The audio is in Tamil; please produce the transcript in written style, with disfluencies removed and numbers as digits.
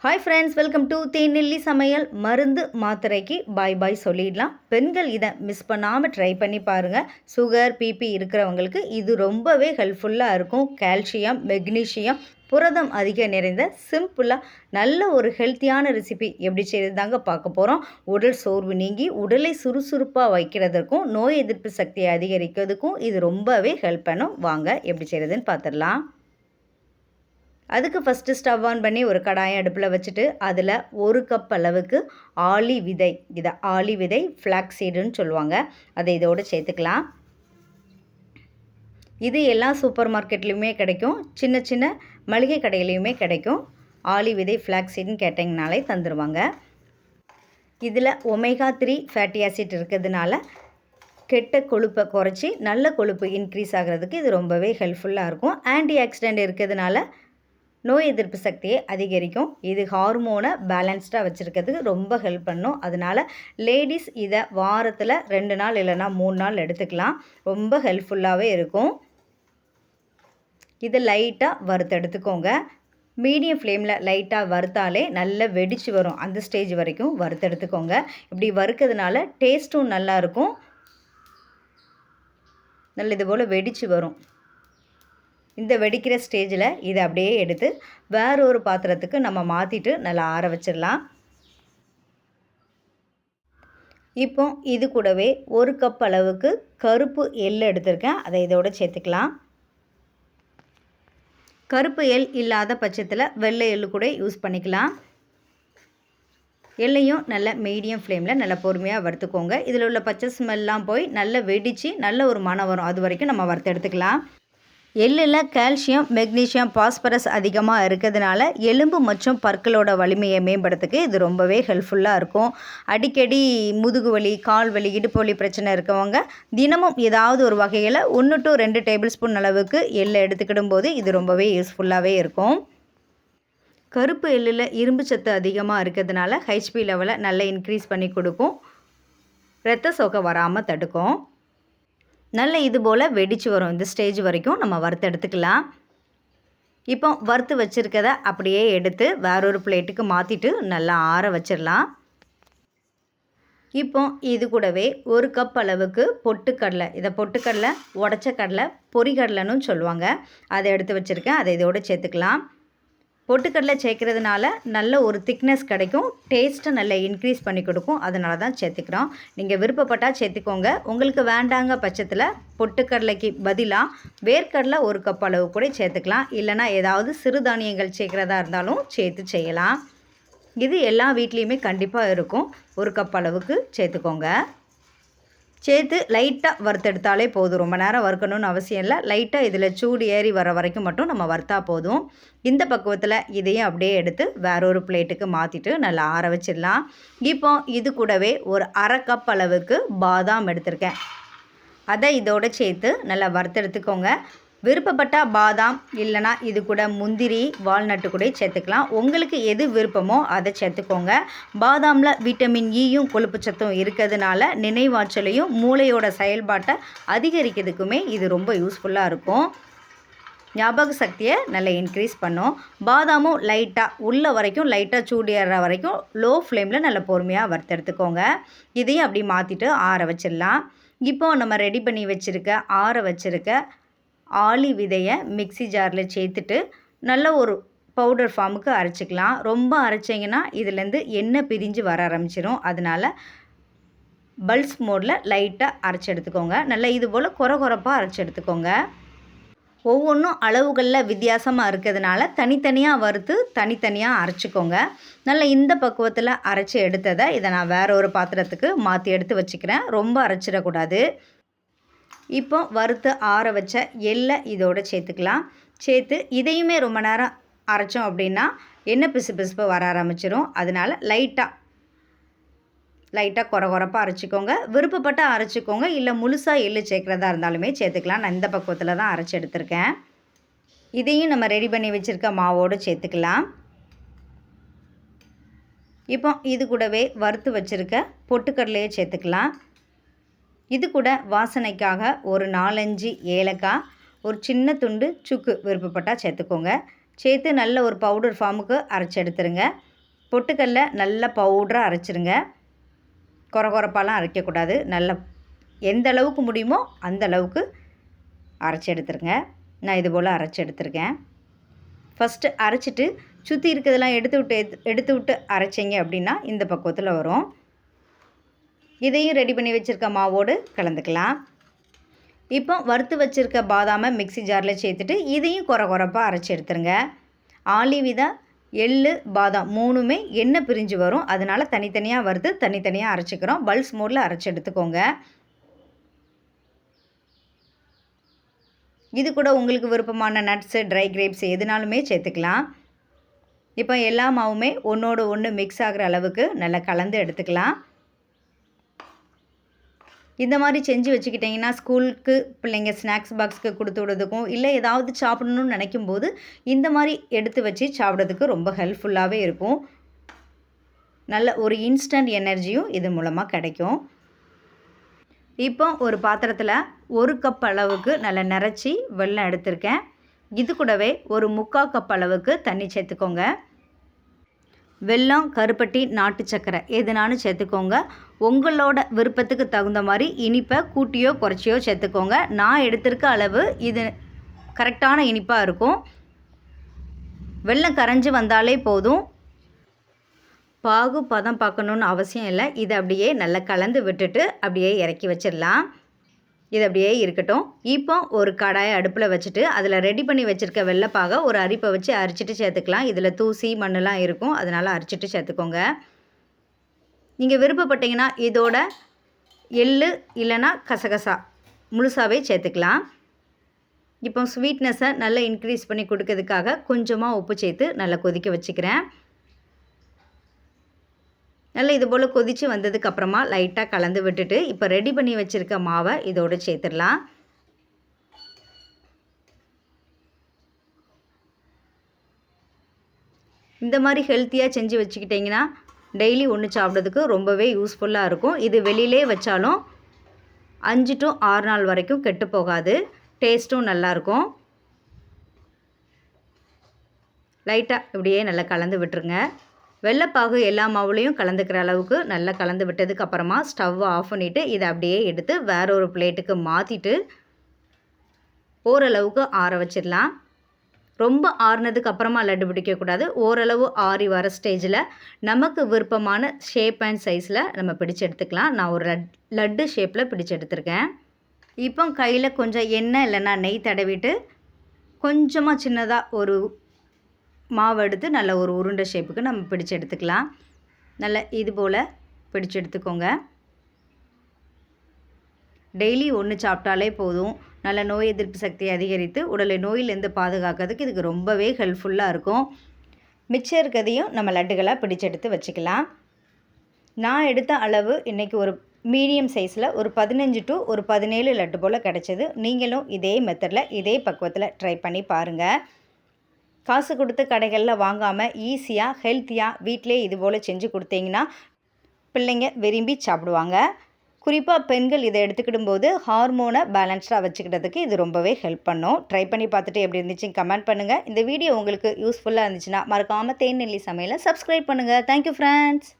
ஹாய் ஃப்ரெண்ட்ஸ், வெல்கம் டு தேநெல்லி சமையல். மருந்து மாத்திரைக்கு பாய் பாய் சொல்லிடலாம். பெண்கள் இதை மிஸ் பண்ணாமல் ட்ரை பண்ணி பாருங்கள். சுகர், பிபி இருக்கிறவங்களுக்கு இது ரொம்பவே ஹெல்ப்ஃபுல்லாக இருக்கும். கால்சியம், மெக்னீஷியம், புரதம் அதிகம் நிறைந்த சிம்பிளாக நல்ல ஒரு ஹெல்த்தியான ரெசிபி எப்படி செய்கிறது தாங்க பார்க்க போகிறோம். உடல் சோர்வு நீங்கி உடலை சுறுசுறுப்பாக வைக்கிறதுக்கும் நோய் எதிர்ப்பு சக்தியை அதிகரிக்கிறதுக்கும் இது ரொம்பவே ஹெல்ப் பண்ணும். வாங்க எப்படி செய்கிறதுன்னு பார்த்துடலாம். அதுக்கு ஃபஸ்ட்டு ஸ்டவ் ஆன் பண்ணி ஒரு கடாயை அடுப்பில் வச்சுட்டு அதில் 1 கப் அளவுக்கு ஆளி விதை, இதை ஆளி விதை ஃப்ளாக்ஸ் சீடுன்னு சொல்லுவாங்க, அதை இதோடு சேர்த்துக்கலாம். இது எல்லா சூப்பர் மார்க்கெட்லேயுமே கிடைக்கும், சின்ன சின்ன மளிகை கடையிலையுமே கிடைக்கும். ஆளி விதை ஃப்ளாக்ஸ் சீடுன்னு கேட்டிங்கனாலே தந்துடுவாங்க. இதில் ஒமேகா 3 ஃபேட்டி ஆசிட் இருக்கிறதுனால கெட்ட கொழுப்பை குறைச்சி நல்ல கொழுப்பு இன்க்ரீஸ் ஆகிறதுக்கு இது ரொம்பவே ஹெல்ப்ஃபுல்லாக இருக்கும். ஆன்டி ஆக்சிடென்ட் இருக்கிறதுனால நோய் எதிர்ப்பு சக்தியை அதிகரிக்கும். இது ஹார்மோனை பேலன்ஸ்டாக வச்சுருக்கிறதுக்கு ரொம்ப ஹெல்ப் பண்ணும். அதனால் லேடிஸ் இதை வாரத்தில் 2 நாள் இல்லைனா 3 நாள் எடுத்துக்கலாம். ரொம்ப ஹெல்ப்ஃபுல்லாகவே இருக்கும். இதை லைட்டாக வறுத்தெடுத்துக்கோங்க. மீடியம் ஃப்ளேமில் லைட்டாக வறுத்தாலே நல்லா வெடிச்சு வரும். அந்த ஸ்டேஜ் வரைக்கும் வறுத்தெடுத்துக்கோங்க. இப்படி வறுக்கிறதுனால டேஸ்ட்டும் நல்லாயிருக்கும். நல்ல இது போல் வெடிச்சு வரும். இந்த வெடிக்கிற ஸ்டேஜில் இதை அப்படியே எடுத்து வேற ஒரு பாத்திரத்துக்கு நம்ம மாற்றிட்டு நல்லா ஆற வச்சிடலாம். இப்போ இது கூடவே 1 கப் அளவுக்கு கருப்பு எள் எடுத்திருக்கேன், அதை இதோடு சேர்த்துக்கலாம். கருப்பு எள் இல்லாத பட்சத்தில் வெள்ளை எள்ளு கூட யூஸ் பண்ணிக்கலாம். எள்ளையும் நல்ல மீடியம் ஃப்ளேமில் நல்லா பொறுமையாக வறுத்துக்கோங்க. இதில் உள்ள பச்சை ஸ்மெல்லாம் போய் நல்லா வெடித்து நல்ல ஒரு மணம் வரும். அது வரைக்கும் நம்ம வறுத்து எடுத்துக்கலாம். எள்ளில் கால்சியம், மெக்னீஷியம், பாஸ்பரஸ் அதிகமாக இருக்கிறதுனால எலும்பு மற்றும் பற்களோட வலிமையை மேம்படுறதுக்கு இது ரொம்பவே ஹெல்ப்ஃபுல்லாக இருக்கும். அடிக்கடி முதுகு வலி, கால் வலி, இடுப்பு வலி பிரச்சனை இருக்கவங்க தினமும் ஏதாவது ஒரு வகையில் 1 to 2 டேபிள் ஸ்பூன் அளவுக்கு எள்ளை எடுத்துக்கிடும் போது இது ரொம்பவே யூஸ்ஃபுல்லாகவே இருக்கும். கருப்பு எள்ளில் இரும்பு சத்து அதிகமாக இருக்கிறதுனால ஹெச்பி லெவலை நல்லா இன்க்ரீஸ் பண்ணி கொடுக்கும். இரத்த சோகை வராமல் தடுக்கும். நல்ல இது போல் வெடிச்சு வரும். இந்த ஸ்டேஜ் வரைக்கும் நம்ம வறுத்து எடுத்துக்கலாம். இப்போ வறுத்து வச்சுருக்கத அப்படியே எடுத்து வேறொரு பிளேட்டுக்கு மாற்றிட்டு நல்லா ஆற வச்சிடலாம். இப்போ இது கூடவே 1 கப் அளவுக்கு பொட்டுக்கடலை, இதை பொட்டுக்கடலை, உடச்ச கடலை, பொரிகடலைன்னு சொல்லுவாங்க, அதை எடுத்து வச்சுருக்கேன். அதை இதோடு சேர்த்துக்கலாம். பொட்டுக்கடலை சேர்க்கறதுனால நல்ல ஒரு திக்னஸ் கிடைக்கும். டேஸ்ட்டை நல்லா இன்க்ரீஸ் பண்ணி கொடுக்கும். அதனால தான் சேர்த்துக்கிறோம். நீங்கள் விருப்பப்பட்டால் சேர்த்துக்கோங்க. உங்களுக்கு வேண்டாங்க பட்சத்தில் பொட்டுக்கடலைக்கு பதிலாக வேர்க்கடலை 1 கப் அளவு கூட சேர்த்துக்கலாம். இல்லைனா ஏதாவது சிறுதானியங்கள் சேர்க்குறதா இருந்தாலும் சேர்த்து செய்யலாம். இது எல்லா வீட்லேயுமே கண்டிப்பாக இருக்கும். 1 கப் அளவுக்கு சேர்த்துக்கோங்க. சேர்த்து லைட்டாக வறுத்தெடுத்தாலே போதும். ரொம்ப நேரம் வறுக்கணும்னு அவசியம் இல்லை. லைட்டாக இதில் சூடு ஏறி வர வரைக்கும் மட்டும் நம்ம வறுத்தா போதும். இந்த பக்குவத்தில் இதையும் அப்படியே எடுத்து வேறொரு பிளேட்டுக்கு மாற்றிட்டு நல்லா ஆற வச்சிடலாம். இப்போ இது கூடவே ஒரு 1/2 கப் அளவுக்கு பாதாம் எடுத்திருக்கேன், அதை இதோடு சேர்த்து நல்லா வறுத்தெடுத்துக்கோங்க. விருப்பப்பட்டால் பாதாம் இல்லைனா இது கூட முந்திரி, வால்நட்டு கூட சேர்த்துக்கலாம். உங்களுக்கு எது விருப்பமோ அதை சேர்த்துக்கோங்க. பாதாமில் விட்டமின் ஈயும் கொழுப்பு சத்தும் இருக்கிறதுனால நினைவாற்றலையும் மூளையோட செயல்பாட்டை அதிகரிக்கிறதுக்குமே இது ரொம்ப யூஸ்ஃபுல்லாக இருக்கும். ஞாபக சக்தியை நல்லா இன்க்ரீஸ் பண்ணும். பாதாமும் லைட்டாக உள்ள வரைக்கும் லைட்டாக சூடு ஏறுற வரைக்கும் லோ ஃப்ளேமில் நல்லா பொறுமையாக வறுத்தெடுத்துக்கோங்க. இதையும் அப்படி மாற்றிட்டு ஆற வச்சிடலாம். இப்போது நம்ம ரெடி பண்ணி வச்சுருக்க ஆற வச்சுருக்க ஆளி விதையை மிக்ஸி ஜாரில் சேர்த்துட்டு நல்ல ஒரு பவுடர் ஃபார்முக்கு அரைச்சிக்கலாம். ரொம்ப அரைச்சிங்கன்னா இதுலேருந்து எண்ணெய் பிரிஞ்சு வர ஆரம்பிச்சிடும். அதனால் பல்ஸ் மோடில் லைட்டாக அரைச்சி எடுத்துக்கோங்க. நல்லா இது போல் கொரகொரப்பாக அரைச்சி எடுத்துக்கோங்க. ஒவ்வொன்றும் அளவுகளில் வித்தியாசமாக இருக்கிறதுனால தனித்தனியாக வறுத்து தனித்தனியாக அரைச்சிக்கோங்க. நல்லா இந்த பக்குவத்தில் அரைச்சி எடுத்ததை இதை நான் வேறு ஒரு பாத்திரத்துக்கு மாற்றி எடுத்து வச்சுக்கிறேன். ரொம்ப அரைச்சிடக்கூடாது. இப்போ வறுத்து ஆற வச்ச எள்ளை இதோடு சேர்த்துக்கலாம். சேர்த்து இதையுமே ரொம்ப நேரம் அரைச்சோம் அப்படின்னா எண்ணெய் பிசுப்பு வர ஆரம்பிச்சிடும். அதனால் லைட்டாக கொரகொரப்பாக அரைச்சிக்கோங்க. விருப்பப்பட்டால் அரைச்சிக்கோங்க, இல்லை முழுசாக எள்ளு சேர்க்குறதா இருந்தாலுமே சேர்த்துக்கலாம். நான் இந்த பக்குவத்தில் தான் அரைச்சி எடுத்திருக்கேன். இதையும் நம்ம ரெடி பண்ணி வச்சுருக்க மாவோடு சேர்த்துக்கலாம். இப்போ இது கூடவே வறுத்து வச்சுருக்க பொட்டுக்கடலையே சேர்த்துக்கலாம். இது கூட வாசனைக்காக ஒரு 4-5 ஏலக்காய், ஒரு சின்ன துண்டு சுக்கு விருப்பப்பட்டால் சேர்த்துக்கோங்க. சேர்த்து நல்ல ஒரு பவுடர் ஃபார்முக்கு அரைச்சி எடுத்துருங்க. பொட்டுக்கடலை நல்லா பவுடராக அரைச்சிருங்க. கொரகொரப்பாலாம் அரைக்கக்கூடாது. நல்லா எந்த அளவுக்கு முடியுமோ அந்த அளவுக்கு அரைச்சி எடுத்துருங்க. நான் இது போல் அரைச்சி எடுத்துருக்கேன். ஃபஸ்ட்டு அரைச்சிட்டு சுற்றி இருக்கிறதெல்லாம் எடுத்து விட்டு அரைச்சிங்க அப்படின்னா இந்த பக்குவத்தில் வரும். இதையும் ரெடி பண்ணி வச்சுருக்க மாவோடு கலந்துக்கலாம். இப்போ வறுத்து வச்சுருக்க பாதாமை மிக்ஸி ஜாரில் சேர்த்துட்டு இதையும் கொரகொரப்பாக அரைச்சி எடுத்துருங்க. ஆலிவிதா, எள்ளு, பாதாம் 3மே எண்ணெய் பிரிஞ்சு வரும். அதனால் தனித்தனியாக வறுத்து தனித்தனியாக அரைச்சிக்கிறோம். பல்ஸ் மோடில் அரைச்சி எடுத்துக்கோங்க. இது கூட உங்களுக்கு விருப்பமான நட்ஸு, ட்ரை கிரேப்ஸ் எதுனாலுமே சேர்த்துக்கலாம். இப்போ எல்லா மாவுமே ஒன்றோடு ஒன்று மிக்ஸ் ஆகிற அளவுக்கு நல்லா கலந்து எடுத்துக்கலாம். இந்த மாதிரி செஞ்சு வச்சுக்கிட்டிங்கன்னா ஸ்கூலுக்கு பிள்ளைங்க ஸ்நாக்ஸ் பாக்ஸுக்கு கொடுத்து விடுறதுக்கும் இல்லை ஏதாவது சாப்பிடணும்னு நினைக்கும்போது இந்த மாதிரி எடுத்து வச்சு சாப்பிட்றதுக்கு ரொம்ப ஹெல்ப்ஃபுல்லாகவே இருக்கும். நல்ல ஒரு இன்ஸ்டன்ட் எனர்ஜியும் இது மூலமாக கிடைக்கும். இப்போ ஒரு பாத்திரத்தில் 1 கப் அளவுக்கு நல்லா நிறச்சி வெல்லம் எடுத்திருக்கேன். இது கூடவே ஒரு 3/4 கப் அளவுக்கு தண்ணி சேர்த்துக்கோங்க. வெல்லம், கருப்பட்டி, நாட்டு சர்க்கரை எதுனாலும் சேர்த்துக்கோங்க. உங்களோட விருப்பத்துக்கு தகுந்த மாதிரி இனிப்பை கூட்டியோ குறைச்சியோ சேர்த்துக்கோங்க. நான் எடுத்திருக்க அளவு இது கரெக்டான இனிப்பாக இருக்கும். வெல்லம் கரைஞ்சி வந்தாலே போதும். பாகு பதம் பார்க்கணுன்னு அவசியம் இல்லை. இதை அப்படியே நல்லா கலந்து விட்டுட்டு அப்படியே இறக்கி வச்சிடலாம். இது அப்படியே இருக்கட்டும். இப்போ ஒரு கடாயை அடுப்பில் வச்சுட்டு அதில் ரெடி பண்ணி வச்சுருக்க வெள்ளைப்பாகை ஒரு அரிப்பை வச்சு அரிச்சிட்டு சேர்த்துக்கலாம். இதில் தூசி மண்ணெலாம் இருக்கும், அதனால் அரிச்சிட்டு சேர்த்துக்கோங்க. நீங்கள் விருப்பப்பட்டீங்கன்னா இதோட எள்ளு இல்லைன்னா கசகசா முழுசாகவே சேர்த்துக்கலாம். இப்போ ஸ்வீட்னஸை நல்லா இன்க்ரீஸ் பண்ணி கொடுக்கறதுக்காக கொஞ்சமாக உப்பு சேர்த்து நல்லா கொதிக்க வச்சுக்கிறேன். நல்லா இது போல் கொதித்து வந்ததுக்கப்புறமா லைட்டாக கலந்து விட்டுட்டு இப்போ ரெடி பண்ணி வச்சுருக்க மாவை இதோடு சேர்த்துடலாம். இந்த மாதிரி ஹெல்த்தியாக செஞ்சு வச்சுக்கிட்டிங்கன்னா டெய்லி ஒன்று சாப்பிட்றதுக்கு ரொம்பவே யூஸ்ஃபுல்லாக இருக்கும். இது வெளியிலே வச்சாலும் 5 to 6 நாள் வரைக்கும் கெட்டு போகாது. டேஸ்ட்டும் நல்லாயிருக்கும். லைட்டாக இப்படியே நல்லா கலந்து விட்டுருங்க. வெள்ளைப்பாகு எல்லா மாவுலையும் கலந்துக்கிற அளவுக்கு நல்லா கலந்து விட்டதுக்கப்புறமா ஸ்டவ்வை ஆஃப் பண்ணிவிட்டு இதை அப்படியே எடுத்து வேற ஒரு பிளேட்டுக்கு மாற்றிட்டு ஓரளவுக்கு ஆற வச்சிடலாம். ரொம்ப ஆறுனதுக்கு அப்புறமா லட்டு பிடிக்கக்கூடாது. ஓரளவு ஆறி வர ஸ்டேஜில் நமக்கு விருப்பமான ஷேப் அண்ட் சைஸில் நம்ம பிடிச்சு எடுத்துக்கலாம். நான் ஒரு லட்டு ஷேப்பில் பிடிச்சு எடுத்துருக்கேன். இப்போ கையில் கொஞ்சம் எண்ணெய் இல்லைன்னா நெய் தடவிட்டு கொஞ்சமாக சின்னதாக ஒரு மாவு எடுத்து நல்ல ஒரு உருண்டை ஷேப்புக்கு நம்ம பிடிச்சு எடுத்துக்கலாம். நல்லா இது போல் பிடிச்சு எடுத்துக்கோங்க. டெய்லி ஒன்று சாப்பிட்டாலே போதும். நல்ல நோய் எதிர்ப்பு சக்தியை அதிகரித்து உடலை நோயிலேருந்து பாதுகாக்கிறதுக்கு இதுக்கு ரொம்பவே ஹெல்ப்ஃபுல்லாக இருக்கும். மிச்சம் இருக்கிறதையும் நம்ம லட்டுகளாக பிடிச்செடுத்து வச்சுக்கலாம். நான் எடுத்த அளவு இன்றைக்கி ஒரு மீடியம் சைஸில் ஒரு 15 to 17 லட்டு போல் கிடச்சிது. நீங்களும் இதே மெத்தடில் இதே பக்குவத்தில் ட்ரை பண்ணி பாருங்கள். காசு கொடுத்து கடைகளில் வாங்காமல் ஈஸியாக ஹெல்த்தியாக வீட்டிலே இது போல் செஞ்சு கொடுத்தீங்கன்னா பிள்ளைங்க விரும்பி சாப்பிடுவாங்க. குறிப்பாக பெண்கள் இதை எடுத்துக்கிடும்போது ஹார்மோனை பேலன்ஸ்டாக வச்சுக்கிட்டதுக்கு இது ரொம்பவே ஹெல்ப் பண்ணும். ட்ரை பண்ணி பார்த்துட்டு எப்படி இருந்துச்சுன்னு கமெண்ட் பண்ணுங்கள். இந்த வீடியோ உங்களுக்கு யூஸ்ஃபுல்லாக இருந்துச்சுன்னா மறக்காமல் தேன் நெல்லி சமையலை சப்ஸ்கிரைப் பண்ணுங்கள். Thank you friends.